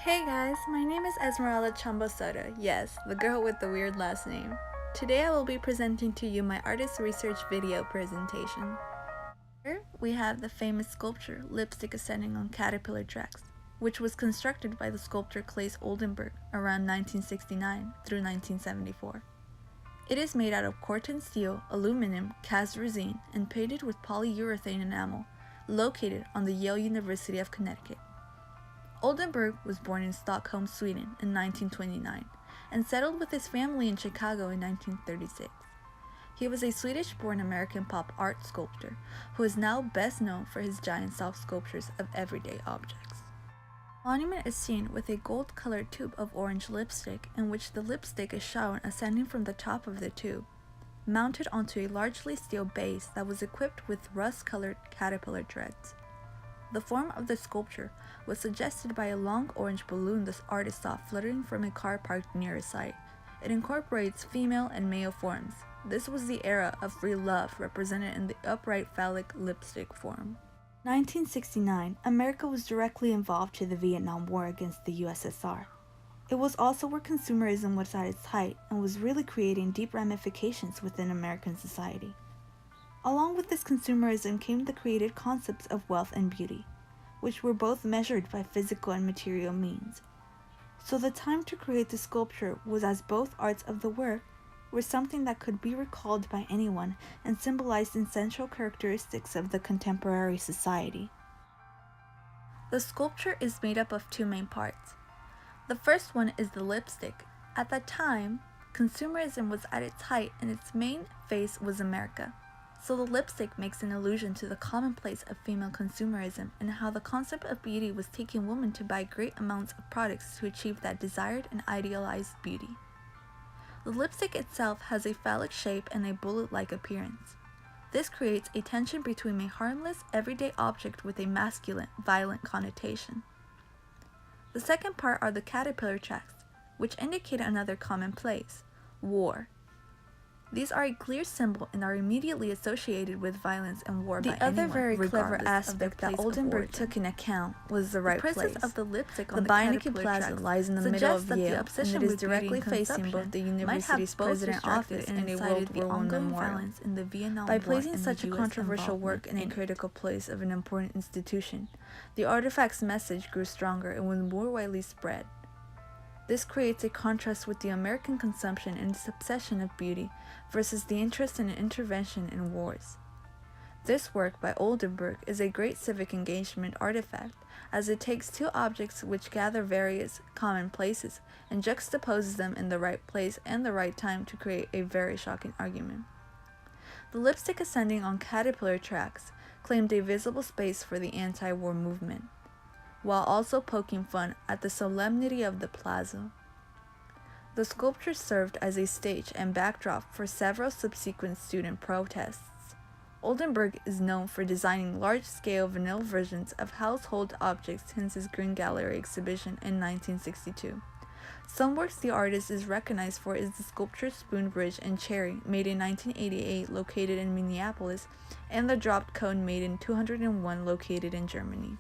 Hey guys, my name is Esmeralda Chombo Soto, yes, the girl with the weird last name. Today I will be presenting to you my artist research video presentation. Here we have the famous sculpture Lipstick Ascending on Caterpillar Tracks, which was constructed by the sculptor Claes Oldenburg around 1969 through 1974. It is made out of corten steel, aluminum, cast resin, and painted with polyurethane enamel, located on the Yale University of Connecticut. Oldenburg was born in Stockholm, Sweden in 1929 and settled with his family in Chicago in 1936. He was a Swedish-born American pop art sculptor who is now best known for his giant soft sculptures of everyday objects. The monument is seen with a gold-colored tube of orange lipstick in which the lipstick is shown ascending from the top of the tube, mounted onto a largely steel base that was equipped with rust-colored caterpillar treads. The form of the sculpture was suggested by a long orange balloon the artist saw fluttering from a car parked near his site. It incorporates female and male forms. This was the era of free love represented in the upright phallic lipstick form. In 1969, America was directly involved to the Vietnam War against the USSR. It was also where consumerism was at its height and was really creating deep ramifications within American society. Along with this consumerism came the created concepts of wealth and beauty, which were both measured by physical and material means. So the time to create the sculpture was as both arts of the work were something that could be recalled by anyone and symbolized essential characteristics of the contemporary society. The sculpture is made up of two main parts. The first one is the lipstick. At that time, consumerism was at its height and its main face was America. So the lipstick makes an allusion to the commonplace of female consumerism and how the concept of beauty was taking women to buy great amounts of products to achieve that desired and idealized beauty. The lipstick itself has a phallic shape and a bullet-like appearance. This creates a tension between a harmless, everyday object with a masculine, violent connotation. The second part are the caterpillar tracks, which indicate another commonplace, war. These are a clear symbol and are immediately associated with violence and war by anyone. The other very clever aspect that Oldenburg took into account was the right place. of the lipstick on the Beinecke Plaza lies in the middle of Yale, and it is directly facing both the university's president office and a World War I memorial. By placing such a controversial work in a critical place of an important institution, the artifact's message grew stronger and was more widely spread. This creates a contrast with the American consumption and its obsession of beauty versus the interest in intervention in wars. This work by Oldenburg is a great civic engagement artifact, as it takes two objects which gather various common places and juxtaposes them in the right place and the right time to create a very shocking argument. The lipstick ascending on caterpillar tracks claimed a visible space for the anti-war movement, while also poking fun at the solemnity of the plaza. The sculpture served as a stage and backdrop for several subsequent student protests. Oldenburg is known for designing large-scale vanilla versions of household objects since his Green Gallery exhibition in 1962. Some works the artist is recognized for is the sculpture Spoon Bridge and Cherry, made in 1988, located in Minneapolis, and the Dropped Cone made in 201, located in Germany.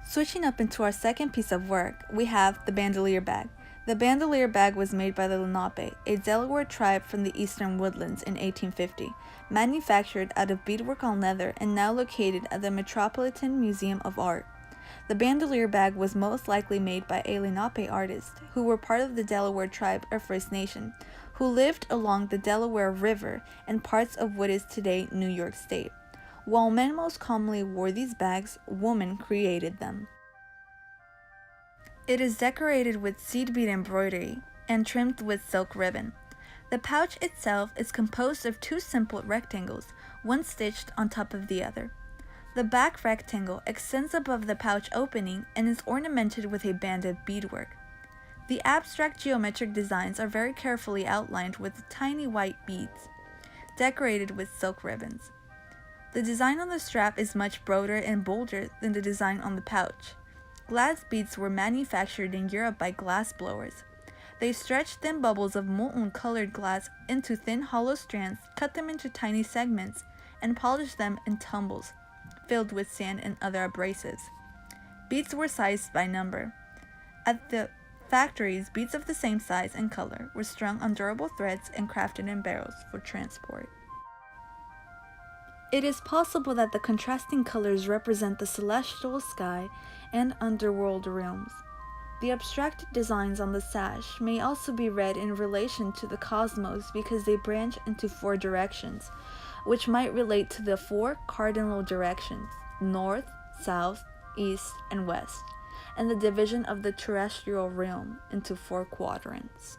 Switching up into our second piece of work, we have the bandolier bag. The bandolier bag was made by the Lenape, a Delaware tribe from the eastern woodlands in 1850, manufactured out of beadwork on leather and now located at the Metropolitan Museum of Art. The bandolier bag was most likely made by a Lenape artist, who were part of the Delaware tribe or First Nation, who lived along the Delaware River and parts of what is today New York State. While men most commonly wore these bags, women created them. It is decorated with seed bead embroidery and trimmed with silk ribbon. The pouch itself is composed of two simple rectangles, one stitched on top of the other. The back rectangle extends above the pouch opening and is ornamented with a band of beadwork. The abstract geometric designs are very carefully outlined with tiny white beads, decorated with silk ribbons. The design on the strap is much broader and bolder than the design on the pouch. Glass beads were manufactured in Europe by glass blowers. They stretched thin bubbles of molten colored glass into thin hollow strands, cut them into tiny segments, and polished them in tumbles, filled with sand and other abrasives. Beads were sized by number. At the factories, beads of the same size and color were strung on durable threads and crafted in barrels for transport. It is possible that the contrasting colors represent the celestial sky and underworld realms. The abstracted designs on the sash may also be read in relation to the cosmos because they branch into 4 directions, which might relate to the 4 cardinal directions: north, south, east, and west, and the division of the terrestrial realm into 4 quadrants.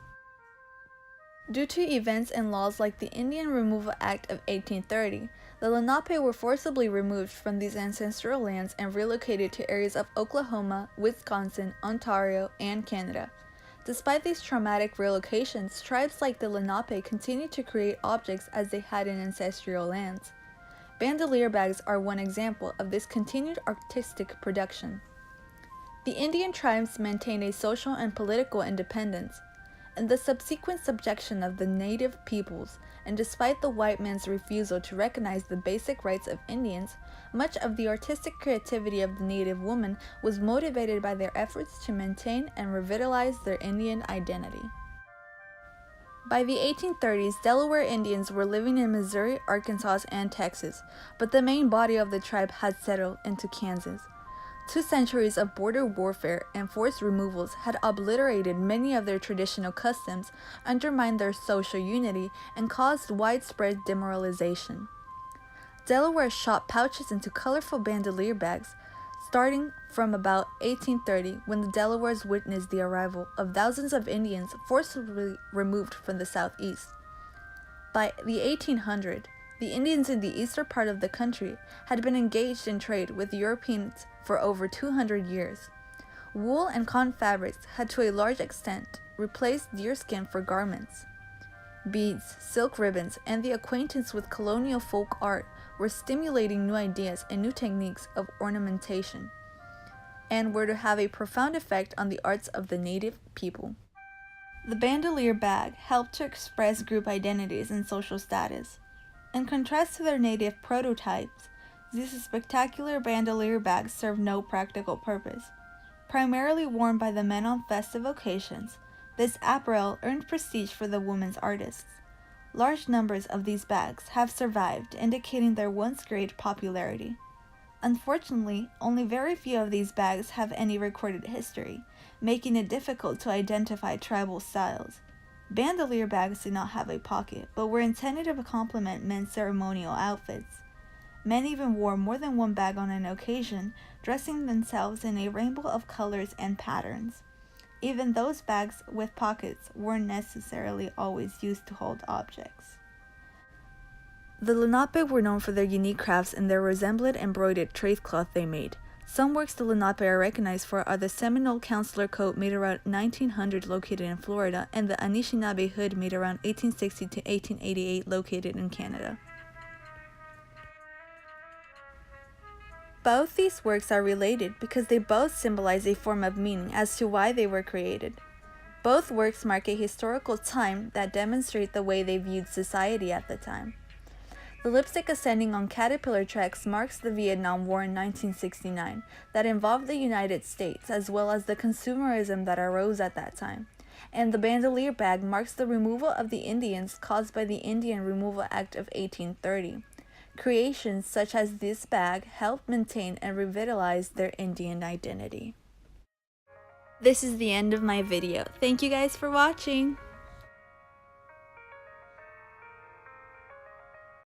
Due to events and laws like the Indian Removal Act of 1830, the Lenape were forcibly removed from these ancestral lands and relocated to areas of Oklahoma, Wisconsin, Ontario, and Canada. Despite these traumatic relocations, tribes like the Lenape continued to create objects as they had in ancestral lands. Bandolier bags are one example of this continued artistic production. The Indian tribes maintained a social and political independence. In the subsequent subjection of the native peoples, and despite the white man's refusal to recognize the basic rights of Indians, much of the artistic creativity of the native woman was motivated by their efforts to maintain and revitalize their Indian identity. By the 1830s, Delaware Indians were living in Missouri, Arkansas, and Texas, but the main body of the tribe had settled into Kansas. 2 centuries of border warfare and forced removals had obliterated many of their traditional customs, undermined their social unity, and caused widespread demoralization. Delaware shot pouches into colorful bandolier bags, starting from about 1830 when the Delawares witnessed the arrival of thousands of Indians forcibly removed from the southeast. By the 1800s, the Indians in the eastern part of the country had been engaged in trade with Europeans for over 200 years. Wool and cotton fabrics had to a large extent replaced deerskin for garments. Beads, silk ribbons, and the acquaintance with colonial folk art were stimulating new ideas and new techniques of ornamentation, and were to have a profound effect on the arts of the native people. The bandolier bag helped to express group identities and social status. In contrast to their native prototypes, these spectacular bandolier bags serve no practical purpose. Primarily worn by the men on festive occasions, this apparel earned prestige for the women's artists. Large numbers of these bags have survived, indicating their once great popularity. Unfortunately, only very few of these bags have any recorded history, making it difficult to identify tribal styles. Bandolier bags did not have a pocket, but were intended to complement men's ceremonial outfits. Men even wore more than one bag on an occasion, dressing themselves in a rainbow of colors and patterns. Even those bags with pockets weren't necessarily always used to hold objects. The Lenape were known for their unique crafts and their resemblant embroidered tracecloth they made. Some works the Lenape are recognized for are the Seminole Counselor coat made around 1900 located in Florida and the Anishinaabe hood made around 1860 to 1888 located in Canada. Both these works are related because they both symbolize a form of meaning as to why they were created. Both works mark a historical time that demonstrate the way they viewed society at the time. The lipstick ascending on caterpillar tracks marks the Vietnam War in 1969 that involved the United States as well as the consumerism that arose at that time. And the bandolier bag marks the removal of the Indians caused by the Indian Removal Act of 1830. Creations such as this bag help maintain and revitalize their Indian identity. This is the end of my video. Thank you guys for watching!